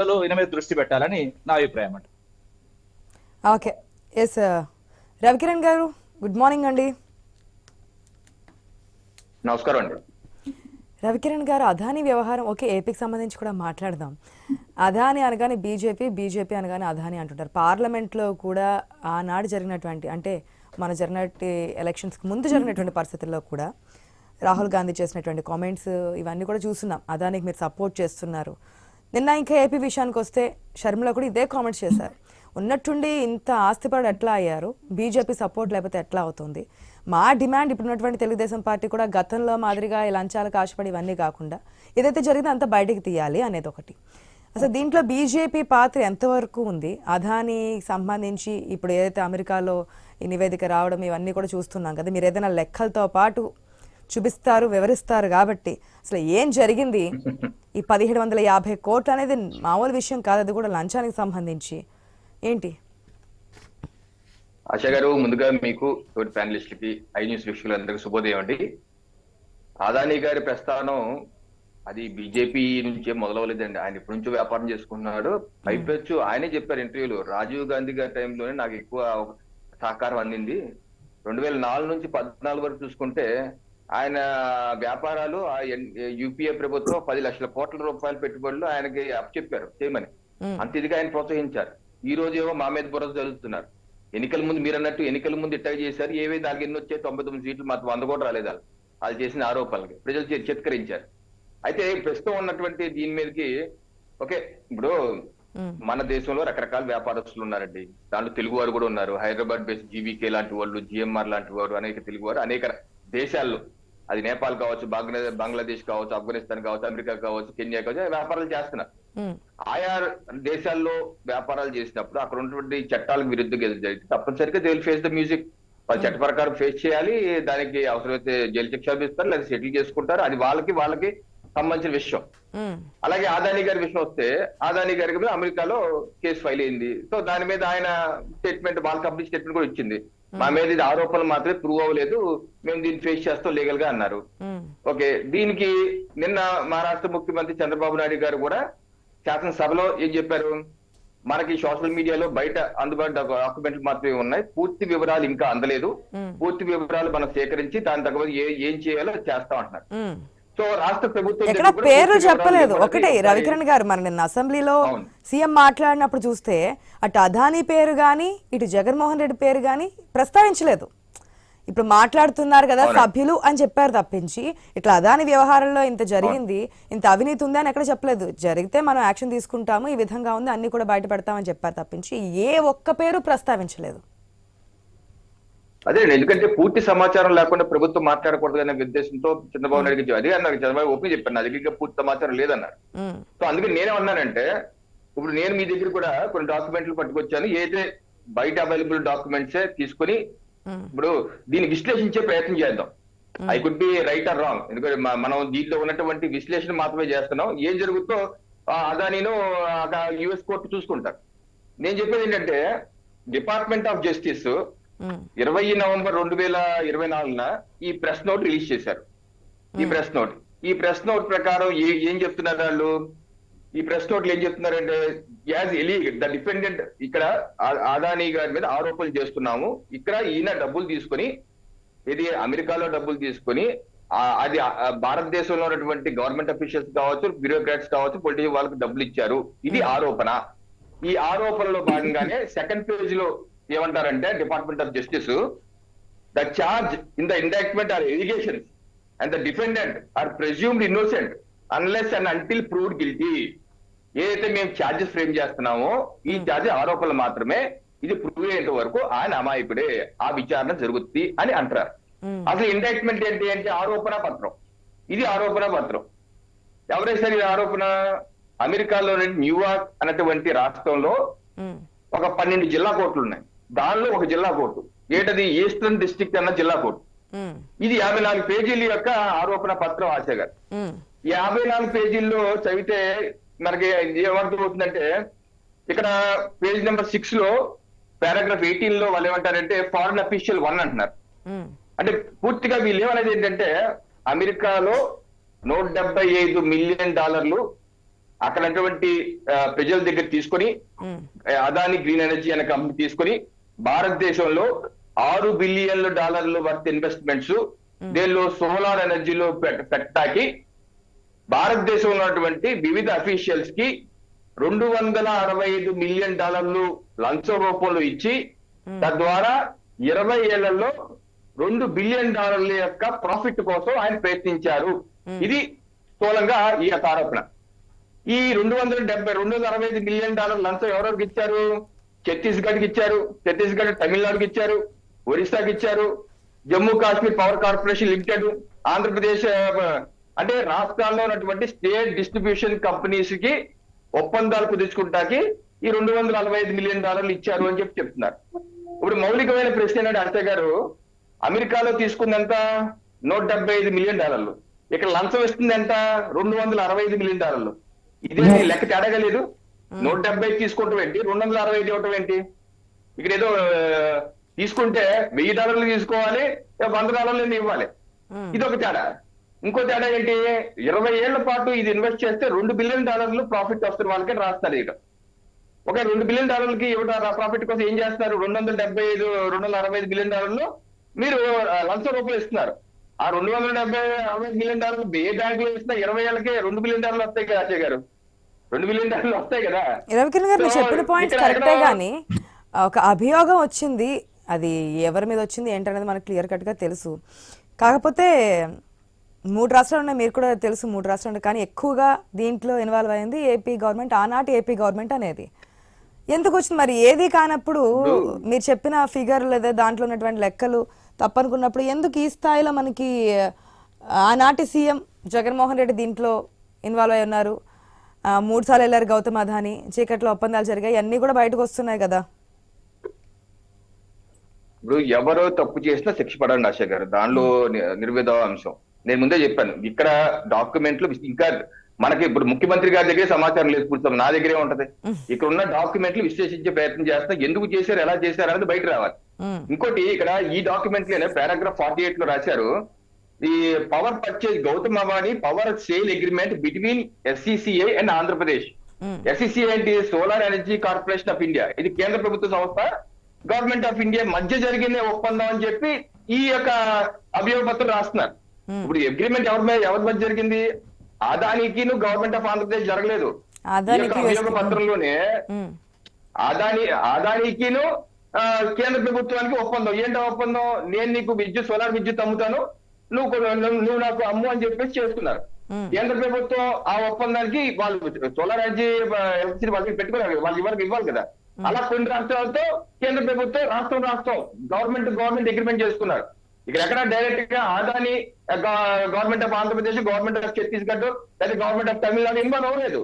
ఈయన మీద దృష్టి పెట్టాలని నా అభిప్రాయం అండి. ఓకే, ఎస్ రవికిరణ్ గారు, గుడ్ మార్నింగ్ అండి. నమస్కారం అండి. రవికిరణ్ గారు, అదానీ వ్యవహారం ఓకే, ఏపీకి సంబంధించి కూడా మాట్లాడదాం. అదానీ అనగానే బీజేపీ, బీజేపీ అనగానే అదానీ అంటుంటారు. పార్లమెంట్లో కూడా ఆనాడు జరిగినటువంటి, అంటే మన జరిగినటువంటి ఎలక్షన్స్కి ముందు జరిగినటువంటి పరిస్థితుల్లో కూడా రాహుల్ గాంధీ చేసినటువంటి కామెంట్స్ ఇవన్నీ కూడా చూస్తున్నాం. అదానికి మీరు సపోర్ట్ చేస్తున్నారు. నిన్న ఇంకా ఏపీ విషయానికి వస్తే షర్మిల కూడా ఇదే కామెంట్స్ చేశారు. ఉన్నట్టుండి ఇంత ఆస్తిపరుడు ఎట్లా అయ్యారు, బీజేపీ సపోర్ట్ లేకపోతే ఎట్లా అవుతుంది? మా డిమాండ్ ఇప్పుడున్నటువంటి తెలుగుదేశం పార్టీ కూడా గతంలో మాదిరిగా ఈ లంచాలకు ఆశపడి ఇవన్నీ కాకుండా ఏదైతే జరిగిందో అంతా బయటకు తీయాలి అనేది ఒకటి. అసలు దీంట్లో బీజేపీ పాత్ర ఎంతవరకు ఉంది? అదానికి సంబంధించి ఇప్పుడు ఏదైతే అమెరికాలో ఈ నివేదిక రావడం ఇవన్నీ కూడా చూస్తున్నాం కదా, మీరు ఏదైనా లెక్కలతో పాటు చూపిస్తారు, వివరిస్తారు కాబట్టి అసలు ఏం జరిగింది? ఈ 1750 కోట్లు అనేది మామూలు విషయం కాదు, అది కూడా లంచానికి సంబంధించి ఏంటి? ఆశా గారు, ముందుగా మీకు తోటి ప్యానలిస్టులకి, ఐ న్యూస్ వీక్షకులందరికీ శుభోదయం అండి. అదానీ గారి ప్రస్థానం అది బీజేపీ నుంచే మొదలవలేదండి. ఆయన ఇప్పటి నుంచో వ్యాపారం చేసుకుంటున్నాడు. పైపెచ్చు ఆయనే చెప్పారు ఇంటర్వ్యూలో, రాజీవ్ గాంధీ గారి టైంలోనే నాకు ఎక్కువ సహకారం అందింది. 2004 నుంచి 14 వరకు చూసుకుంటే ఆయన వ్యాపారాలు యూపీఏ ప్రభుత్వం 10 లక్షల కోట్ల రూపాయల పెట్టుబడులు ఆయనకి అప్పచెప్పారు చేయమని. అంత ఇదిగా ఆయన ప్రోత్సహించారు. ఈ రోజు ఏమో మా మీద బురద జరుగుతున్నారు. ఎన్నికల ముందు మీరు అన్నట్టు ఎన్నికల ముందు ఇట్టగా చేశారు, ఏవే దానికి ఎన్ని వచ్చాయి, 99 సీట్లు మాత్రం 100 కూడా రాలేదు. వాళ్ళు చేసిన ఆరోపణలకి ప్రజలు చిత్కరించారు. అయితే ప్రస్తుతం ఉన్నటువంటి దీని మీదకి ఓకే, ఇప్పుడు మన దేశంలో రకరకాల వ్యాపారస్తులు ఉన్నారండి. దాంట్లో తెలుగు వారు కూడా ఉన్నారు. హైదరాబాద్ బేస్డ్ జీవీకే లాంటి వాళ్ళు, జిఎంఆర్ లాంటి వారు, అనేక తెలుగు వారు అనేక దేశాల్లో, అది నేపాల్ కావచ్చు, బంగ్లాదేశ్ కావచ్చు, ఆఫ్ఘనిస్తాన్ కావచ్చు, అమెరికా కావచ్చు, కెన్యా కావచ్చు, వ్యాపారాలు చేస్తున్నారు. ఆయా దేశాల్లో వ్యాపారాలు చేసినప్పుడు అక్కడ ఉన్నటువంటి చట్టాలకు విరుద్ధంగా జరిగితే తప్పనిసరిగా they will face the music. వాళ్ళు చట్ట ప్రకారం ఫేస్ చేయాలి. దానికి అవసరమైతే జైలు శిక్ష ఇస్తారు, లేదా సెటిల్ చేసుకుంటారు. అది వాళ్ళకి సంబంధించిన విషయం. అలాగే అదానీ గారి విషయం వస్తే, అదానీ గారికి మీద అమెరికాలో కేసు ఫైల్ అయింది. సో దాని మీద ఆయన స్టేట్మెంట్, వాళ్ళ కంపెనీ స్టేట్మెంట్ కూడా ఇచ్చింది. మా మీద ఇది ఆరోపణలు మాత్రమే, ప్రూవ్ అవ్వలేదు, మేము దీన్ని ఫేస్ చేస్తాం లీగల్ గా అన్నారు. ఓకే, దీనికి నిన్న మహారాష్ట్ర ముఖ్యమంత్రి చంద్రబాబు నాయుడు గారు కూడా శాసనసభలో ఏం చెప్పారు? మనకి సోషల్ మీడియాలో బయట అందుబాటు డాక్యుమెంట్లు మాత్రమే ఉన్నాయి, పూర్తి వివరాలు ఇంకా అందలేదు. పూర్తి వివరాలు మనం సేకరించి దాని తగ్గ ఏం చేయాలో చేస్తాం అంటున్నారు. సో రాష్ట్ర ప్రభుత్వం ఎక్కడ పేర్లు చెప్పలేదు. ఒకటే రవికిరణ్ గారు, మన నిన్న అసెంబ్లీలో సీఎం మాట్లాడినప్పుడు చూస్తే అటు అదానీ పేరు గాని, ఇటు జగన్మోహన్ రెడ్డి పేరు గాని ప్రస్తావించలేదు. ఇప్పుడు మాట్లాడుతున్నారు కదా సభ్యులు అని చెప్పారు తప్పించి, ఇట్లా అదానీ వ్యవహారంలో ఇంత జరిగింది, ఇంత అవినీతి ఉంది అని ఎక్కడ చెప్పలేదు. జరిగితే మనం యాక్షన్ తీసుకుంటాము, ఈ విధంగా ఉంది, అన్ని కూడా బయట పెడతామని చెప్పారు తప్పించి ఏ ఒక్క పేరు ప్రస్తావించలేదు. అదే, ఎందుకంటే పూర్తి సమాచారం లేకుండా ప్రభుత్వం మాట్లాడకూడదు అనే ఉద్దేశంతో చంద్రబాబు నాయుడు అదే అన్నారు. చంద్రబాబు ఓపెన్ చెప్పాను, నా దగ్గర పూర్తి సమాచారం లేదన్నారు. సో అందుకని నేనేమన్నానంటే, ఇప్పుడు నేను మీ దగ్గర కూడా కొన్ని డాక్యుమెంట్లు పట్టుకొచ్చాను, ఏదైతే బయట అవైలబుల్ డాక్యుమెంట్సే తీసుకుని ఇప్పుడు దీన్ని విశ్లేషించే ప్రయత్నం చేద్దాం. I could be right are wrong, ఎందుకంటే మనం దీంట్లో ఉన్నటువంటి విశ్లేషణ మాత్రమే చేస్తున్నాం. ఏం జరుగుతుందో అదానీను యుఎస్ కోర్టు చూసుకుంటారు. నేను చెప్పేది ఏంటంటే, డిపార్ట్మెంట్ ఆఫ్ జస్టిస్ 20 నవంబర్ 2024 ఈ ప్రెస్ నోట్ రిలీజ్ చేశారు. ఈ ప్రెస్ నోట్ ప్రకారం ఏం చెప్తున్నారు వాళ్ళు? ఈ ప్రెస్ నోట్లు ఏం చెప్తున్నారంటే, యాజ్ ఎలీగల్ ద డిపెండెంట్, ఇక్కడ అదానీ గారి మీద ఆరోపణలు చేస్తున్నాము, ఇక్కడ ఈయన డబ్బులు తీసుకొని, ఇది అమెరికాలో డబ్బులు తీసుకొని, అది భారతదేశంలో ఉన్నటువంటి గవర్నమెంట్ అఫీషియల్స్ కావచ్చు, బ్యూరోక్రాట్స్ కావచ్చు, పొలిటికల్ వాళ్ళకి డబ్బులు ఇచ్చారు. ఇది ఆరోపణ. ఈ ఆరోపణలో భాగంగానే సెకండ్ పేజ్ లో ఏమంటారంటే, department of justice, the charge in the indictment are allegations and the defendant are presumed innocent unless and until proved guilty. ఏదైతే మేము ఛార్జెస్ ఫ్రేమ్ చేస్తున్నామో ఈ ఛార్జెస్ ఆరోపణలు మాత్రమే, ఇది ప్రూవ్ అయ్యేంత వరకు ఆయన అమాయకుడే, ఆ విచారణ జరుగుతుంది అని అంటారు. అసలు ఇండక్ట్మెంట్ ఏంటి అంటే ఆరోపణ పత్రం. ఇది ఆరోపణ పత్రం. ఎవరైతే ఈ ఆరోపణ? అమెరికాలోని న్యూయార్క్ అన్నటువంటి రాష్ట్రంలో ఒక 12 జిల్లా కోర్టులు ఉన్నాయి. దానిలో ఒక జిల్లా కోర్టు ఏంటది? ఈస్టర్న్ డిస్ట్రిక్ట్ అన్న జిల్లా కోర్టు. ఇది 54 పేజీల యొక్క ఆరోపణ పత్రం. ఆశ గారు, 54 పేజీల్లో చదివితే మనకి ఏమర్థమవుతుందంటే, ఇక్కడ పేజ్ నెంబర్ 6 లో పారాగ్రాఫ్ 18 లో వాళ్ళు ఏమంటారంటే, ఫారిన్ అఫీషియల్ 1 అంటున్నారు. అంటే పూర్తిగా వీళ్ళు ఏమనేది ఏంటంటే, అమెరికాలో $175 మిలియన్ అక్కడటువంటి ప్రజల దగ్గర తీసుకొని అదాని గ్రీన్ ఎనర్జీ అనే కంపెనీ తీసుకొని భారతదేశంలో $6 బిలియన్ల వర్త్ ఇన్వెస్ట్మెంట్స్ దీనిలో సోలార్ ఎనర్జీలో పెట్టడానికి భారతదేశంలో ఉన్నటువంటి వివిధ అఫీషియల్స్ కి $265 మిలియన్ లంచం రూపంలో ఇచ్చి తద్వారా 20 ఏళ్లలో $2 బిలియన్ యొక్క ప్రాఫిట్ కోసం ఆయన ప్రయత్నించారు. ఇది స్థూలంగా ఈ యొక్క ఆరోపణ. ఈ 265 మిలియన్ లంచం ఎవరెవరికి ఇచ్చారు? ఛత్తీస్గఢ్కి ఇచ్చారు, ఛత్తీస్గఢ్ తమిళనాడుకి ఇచ్చారు, ఒరిస్సాకి ఇచ్చారు, Jammu Kashmir power corporation limited, Andhra Pradesh అంటే రాష్ట్రాల్లో ఉన్నటువంటి స్టేట్ డిస్ట్రిబ్యూషన్ కంపెనీస్ కి ఒప్పందాలు కుదుర్చుకుంటాకి ఈ $245 మిలియన్ ఇచ్చారు అని చెప్తున్నారు. ఇప్పుడు మౌలికమైన ప్రశ్న ఏంటంటే అర్చ గారు, అమెరికాలో తీసుకుందంత $175 మిలియన్, ఇక్కడ లంచం ఇస్తుంది ఎంత? $265 మిలియన్. ఇదే లెక్క తేడాగా లేదు. 170 తీసుకోవటం ఏంటి, 265 ఇవ్వటం ఏంటి? ఇక్కడ ఏదో తీసుకుంటే $1000 తీసుకోవాలి, $100 ఇవ్వాలి. ఇది ఒక తేడా. ఇంకో తేడా ఏంటి? 20 ఏళ్ల పాటు ఇది ఇన్వెస్ట్ చేస్తే $2 బిలియన్ ప్రాఫిట్ వస్తుంది వాళ్ళకి రాస్తారు. ఇక్కడ ఒక $2 బిలియన్ కి ప్రాఫిట్ కోసం ఏం చేస్తున్నారు? 265 బిలియన్ మీరు లంచం రూపాయలు ఇస్తున్నారు. ఆ $265 మిలియన్ ఏ బ్యాంక్ లో ఇస్తున్నా 20 ఏళ్ళకే $2 బిలియన్ వస్తాయి కదా అజయ్ గారు, $2 బిలియన్ వస్తాయి కదా. రవికిరణ్ గారు మీరు చెప్పిన పాయింట్స్ కరెక్టే, కానీ ఒక అభియోగం వచ్చింది, అది ఎవరి మీద వచ్చింది ఏంటనేది మనకు క్లియర్ కట్ గా తెలుసు. కాకపోతే 3 రాష్ట్రాలు ఉన్నాయి, మీరు కూడా తెలుసు 3 రాష్ట్రాలు ఉన్నాయి, కానీ ఎక్కువగా దీంట్లో ఇన్వాల్వ్ అయింది ఏపీ గవర్నమెంట్, ఆనాటి ఏపీ గవర్నమెంట్ అనేది. ఎందుకు వచ్చింది మరి? ఏది కానప్పుడు మీరు చెప్పిన ఫిగర్ లేదా దాంట్లో ఉన్నటువంటి లెక్కలు తప్పనుకున్నప్పుడు ఎందుకు ఈ స్థాయిలో మనకి ఆనాటి సీఎం జగన్మోహన్ రెడ్డి దీంట్లో ఇన్వాల్వ్ అయి ఉన్నారు? 3 సార్లు వెళ్ళారు గౌతమ్ అదాని, చీకట్లో ఒప్పందాలు జరిగాయి, అన్ని కూడా బయటకు వస్తున్నాయి కదా. ఇప్పుడు ఎవరో తప్పు చేసినా శిక్ష పడండి ఆశ గారు, దానిలో నిర్వేద అంశం. నేను ముందే చెప్పాను, ఇక్కడ డాక్యుమెంట్లు ఇంకా మనకి ఇప్పుడు ముఖ్యమంత్రి గారి దగ్గరే సమాచారం లేదు, పూర్తి నా దగ్గరే ఉంటది. ఇక్కడ ఉన్న డాక్యుమెంట్లు విశ్లేషించే ప్రయత్నం చేస్తా, ఎందుకు చేశారు, ఎలా చేశారు అనేది బయట రావాలి. ఇంకోటి ఇక్కడ ఈ డాక్యుమెంట్ లోనే పారాగ్రాఫ్ 48 లో రాశారు, ఈ power purchase Gautam Adani power sale agreement between SCCI and Andhra Pradesh. SCCI అంటే solar energy corporation of India, ఇది కేంద్ర ప్రభుత్వ సంస్థ, గవర్నమెంట్ ఆఫ్ ఇండియా మధ్య జరిగిన ఒప్పందం అని చెప్పి ఈ యొక్క అభియోగ పత్రం రాస్తున్నారు. ఇప్పుడు అగ్రిమెంట్ ఎవరి మధ్య జరిగింది? అదానికి గవర్నమెంట్ ఆఫ్ ఆంధ్రప్రదేశ్ జరగలేదు. అభియోగ పత్రంలోనే అదానికి కేంద్ర ప్రభుత్వానికి ఒప్పందం. ఏంటో ఒప్పందం? నేను నీకు సోలార్ విద్యుత్ అమ్ముతాను, నువ్వు నాకు అమ్ము అని చెప్పేసి చేసుకున్నారు. కేంద్ర ప్రభుత్వం ఆ ఒప్పందానికి వాళ్ళు సోలార్ ఎనర్జీ వాళ్ళకి పెట్టుకున్నారు, వాళ్ళు ఇవ్వాలి కదా. అలా కొన్ని రాష్ట్రాలతో కేంద్ర ప్రభుత్వం రాష్ట్రం గవర్నమెంట్ అగ్రిమెంట్ చేసుకున్నారు. ఇక్కడ ఎక్కడ డైరెక్ట్ గా Adani government of Andhra Pradesh, government of Chhattisgarh లేదా గవర్నమెంట్ ఆఫ్ తమిళనాడు ఇన్వాల్వ్ అవ్వలేదు.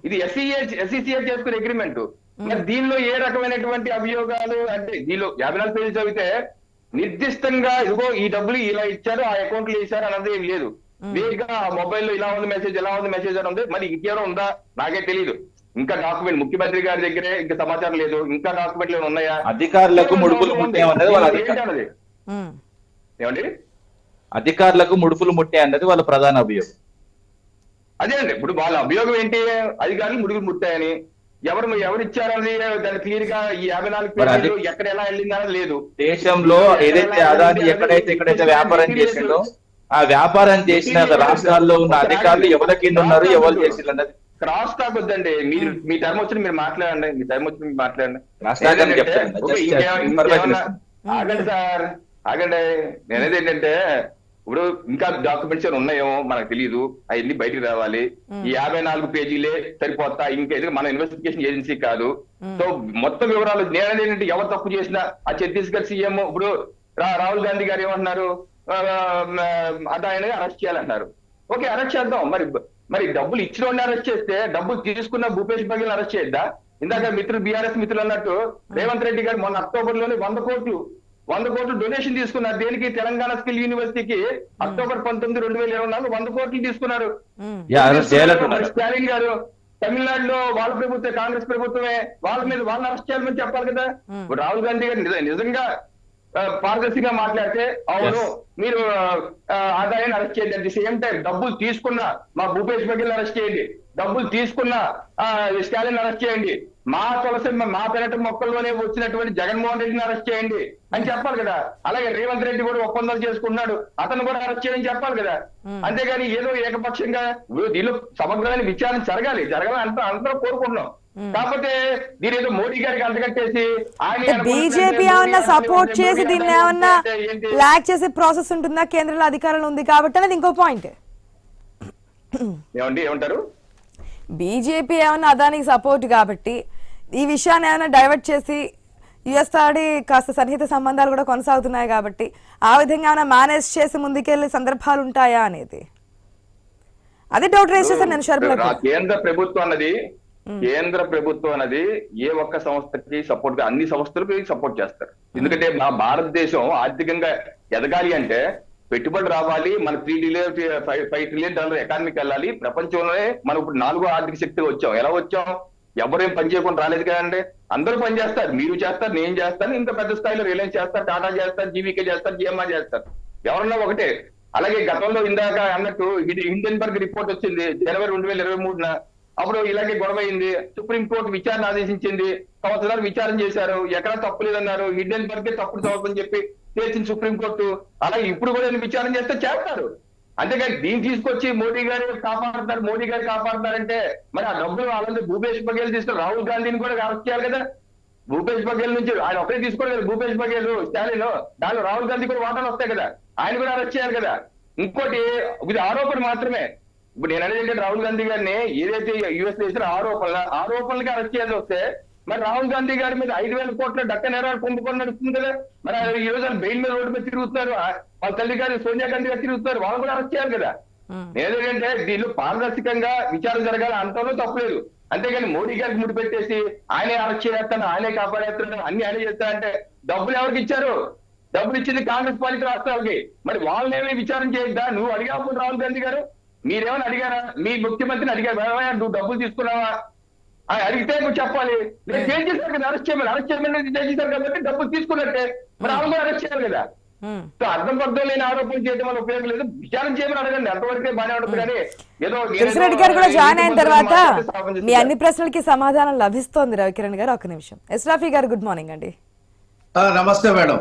ఇది SCCI చేసుకునే అగ్రిమెంట్. మరి దీనిలో ఏ రకమైనటువంటి అభియోగాలు అంటే దీనిలో 54 పేజీలు చదివితే నిర్దిష్టంగా ఇదిగో ఈ డబ్బులు ఇలా ఇచ్చారు, ఆ అకౌంట్లు వేసారు అన్నది ఏం లేదు. వేరుగా మొబైల్లో ఇలా ఉంది మెసేజ్ అని ఉంది. మరి ఇంకేమో ఉందా నాకే తెలియదు. ఇంకా డాక్యుమెంట్ ముఖ్యమంత్రి గారి దగ్గరే ఇంకా సమాచారం లేదు, ఇంకా డాక్యుమెంట్లు ఉన్నాయా? అధికారులకు ముడుపులు ఏమండి? అధికారులకు ముడుపులు ముట్టే అన్నది వాళ్ళ ప్రధాన అభియోగం. అదే అండి, ఇప్పుడు వాళ్ళ అభియోగం ఏంటి? అధికారులు ముడుపులు ముట్టాయని. ఎవరు ఇచ్చారని దాన్ని క్లియర్ గా ఈ 54 పేజీలు ఎక్కడ ఎలా వెళ్ళిందని లేదు. దేశంలో ఏదైతే అదాని ఎక్కడైతే వ్యాపారం చేసిందో ఆ వ్యాపారం చేసిన రాష్ట్రాల్లో ఉన్న అధికారులు ఎవరి కింద ఉన్నారు, ఎవరు చేసిండ్రు అన్నది క్రాస్ టాక్ వద్దండి. మీ టైం వచ్చి మీరు మాట్లాడండి. ఆగండి సార్, ఆగండి. నేనేది ఏంటంటే ఇప్పుడు ఇంకా డాక్యుమెంట్స్ ఉన్నాయేమో మనకు తెలియదు, అవన్నీ బయటికి రావాలి. ఈ 54 పేజీలే సరిపోతా, ఇంకేది మన ఇన్వెస్టిగేషన్ ఏజెన్సీ కాదు. సో మొత్తం వివరాలు నేనేది ఏంటంటే ఎవరు తప్పు చేసినా ఆ ఛత్తీస్గఢ్ సీఎం ఇప్పుడు రాహుల్ గాంధీ గారు ఏమంటున్నారు, అదాని అరెస్ట్ చేయాలంటున్నారు. ఓకే, అరెస్ట్ చేద్దాం. మరి డబ్బులు ఇచ్చిన వాడిని అరెస్ట్ చేస్తే డబ్బులు తీసుకున్న భూపేష్ బఘెల్ అరెస్ట్ చేయద్దా? ఇందాక బీఆర్ఎస్ మిత్రులు అన్నట్టు రేవంత్ రెడ్డి గారు మొన్న అక్టోబర్ లోనే 100 కోట్లు డొనేషన్ తీసుకున్నారు. దేనికి? తెలంగాణ స్కిల్ యూనివర్సిటీకి అక్టోబర్ 19, 2024 100 కోట్లు తీసుకున్నారు. స్టాలిన్ గారు తమిళనాడులో వాళ్ళ ప్రభుత్వం, కాంగ్రెస్ ప్రభుత్వమే వాళ్ళని అరెస్ట్ చేయాలని చెప్పాలి కదా. ఇప్పుడు రాహుల్ గాంధీ గారు నిజంగా పారదర్శిగా మాట్లాడితే అవును మీరు ఆదాయాన్ని అరెస్ట్ చేయండి, అట్ ది సేమ్ టైం డబ్బులు తీసుకున్న మా భూపేష్ బఘెల్ అరెస్ట్ చేయండి, డబ్బులు తీసుకున్న స్టాలిన్ అరెస్ట్ చేయండి, మా తులసి మా పెరటి మొక్కల్లోనే వచ్చినటువంటి జగన్మోహన్ రెడ్డిని అరెస్ట్ చేయండి అని చెప్పాలి కదా. అలాగే రేవంత్ రెడ్డి కూడా ఒప్పందాలు చేసుకున్నాడు, అతను కూడా అరెస్ట్ చేయని చెప్పాలి కదా. అంతేగాని ఏదో ఏకపక్షంగా దీనిలో సమగ్రమైన విచారణ జరగాలని అందరూ కోరుకుంటున్నాం. కాకపోతే దీని ఏదో మోడీ గారికి అంతకట్టేసి బీజేపీ ఏమన్నా సపోర్ట్ చేసి దీన్ని ఏమన్నా లాక్ చేసే ప్రాసెస్ ఉంటుందా? కేంద్రంలో అధికారంలో ఉంది కాబట్టి అనేది ఇంకో పాయింట్. ఏమంటారు? బీజేపీ ఏమన్నా అదానికి సపోర్ట్ కాబట్టి ఈ విషయాన్ని ఏమైనా డైవర్ట్ చేసి యుఎస్ తాడి కాస్త సన్నిహిత సంబంధాలు కూడా కొనసాగుతున్నాయి కాబట్టి ఆ విధంగా ఏమైనా మేనేజ్ చేసి ముందుకెళ్లే సందర్భాలు ఉంటాయా అనేది అదే డౌట్ రేస్ చేశాను నేను షర్మిల. కేంద్ర ప్రభుత్వం అన్నది ఏ ఒక్క సంస్థకి సపోర్ట్, అన్ని సంస్థలకు సపోర్ట్ చేస్తారు. ఎందుకంటే మా భారతదేశం ఆర్థికంగా ఎదగాలి అంటే పెట్టుబడి రావాలి, మన $5 ట్రిలియన్ ఎకానమీకి వెళ్ళాలి. ప్రపంచంలోనే మనం ఇప్పుడు 4వ ఆర్థిక శక్తిగా వచ్చాం. ఎలా వచ్చాం? ఎవరేం పని చేయకుండా రాలేదు కదండి. అందరూ పని చేస్తారు, మీరు చేస్తారు, నేను చేస్తాను, ఇంత పెద్ద స్థాయిలో రిలయన్స్ చేస్తారు, టాటా చేస్తారు, జీవీకే చేస్తారు, జిఎంఆర్ చేస్తారు, ఎవరన్నా ఒకటే. అలాగే గతంలో ఇందాక అన్నట్టు హిండెన్బర్గ్ రిపోర్ట్ వచ్చింది జనవరి 2023. అప్పుడు ఇలాగే గొడవ అయింది, సుప్రీంకోర్టు విచారణ ఆదేశించింది, సంవత్సరాలు విచారణ చేశారు, ఎక్కడా తప్పు లేదన్నారు, హిండెన్బర్గే తప్పుడు తప్పని చెప్పి చేసింది సుప్రీంకోర్టు. అలాగే ఇప్పుడు కూడా విచారణ చేస్తే చేస్తారు. అంతేగాని దీన్ని తీసుకొచ్చి మోడీ గారు కాపాడుతారంటే మరి ఆ డబ్బులు వాళ్ళందరూ భూపేష్ బఘెల్ తీసుకుని రాహుల్ గాంధీని కూడా అరెస్ట్ చేయాలి కదా. భూపేష్ బఘెల్ నుంచి ఆయన ఒకటే తీసుకోవాలి కదా, భూపేష్ బఘెల్ స్టాలిన్, దానిలో రాహుల్ గాంధీ కూడా వాటాలు వస్తాయి కదా, ఆయన కూడా అరెస్ట్ చేయాలి కదా. ఇంకోటి ఇది ఆరోపణ మాత్రమే. ఇప్పుడు నేను అనేది ఏంటంటే రాహుల్ గాంధీ గారిని ఏదైతే యుఎస్ చేసిన ఆరోపణలకి అరెస్ట్ చేయాల్సి వస్తే మరి రాహుల్ గాంధీ గారి మీద 5,000 కోట్ల డక్క నేరాలు కుంభకోణం నడుస్తుంది కదా. మరి ఈ రోజు బెయిల్ మీద రోడ్డు మీద తిరుగుతున్నారు, వాళ్ళ తల్లి గారు సోనియా గాంధీ గారు తిరుగుతున్నారు, వాళ్ళు కూడా అరెస్ట్ చేయాలి కదా. నేనేంటంటే దీనిలో పారదర్శకంగా విచారణ జరగాలి, అంతలో తప్పలేదు. అంతేగాని మోడీ గారికి ముడి పెట్టేసి ఆయనే అరెస్ట్ చేస్తాను, ఆయనే కాపాడేస్తాను, అన్ని ఆయనే చేస్తానంటే డబ్బులు ఎవరికి ఇచ్చారు? డబ్బులు ఇచ్చింది కాంగ్రెస్ పాలిత రాష్ట్రాలకి. మరి వాళ్ళనేమి విచారణ చేయద్దా? నువ్వు అడిగావు రాహుల్ గాంధీ గారు, మీరేమని అడిగారా? మీ ముఖ్యమంత్రిని అడిగారు, నువ్వు డబ్బులు తీసుకున్నావా అడిగితే నువ్వు చెప్పాలి. నేను చేంజ్ చేశారు కదా, అరెస్ట్ చేయమని చేశారు కాబట్టి డబ్బులు తీసుకున్నట్టే, మరి వాళ్ళు కూడా అరెస్ట్ చేయాలి కదా. సో అర్థం పర్థం లేని ఆరోపణలు చేయడం వల్ల ఉపయోగం లేదు. విచారణ చేయమని అడగండి, అంతవరకే బాగానే ఉంటుంది. కానీ ఏదో తులసిరెడ్డి గారు కూడా జాయిన్ అయిన తర్వాత మీ అన్ని ప్రశ్నలకి సమాధానం లభిస్తోంది రవికిరణ్ గారు. ఒక నిమిషం. ఎస్రాఫీ గారు గుడ్ మార్నింగ్ అండి. నమస్తే మేడం.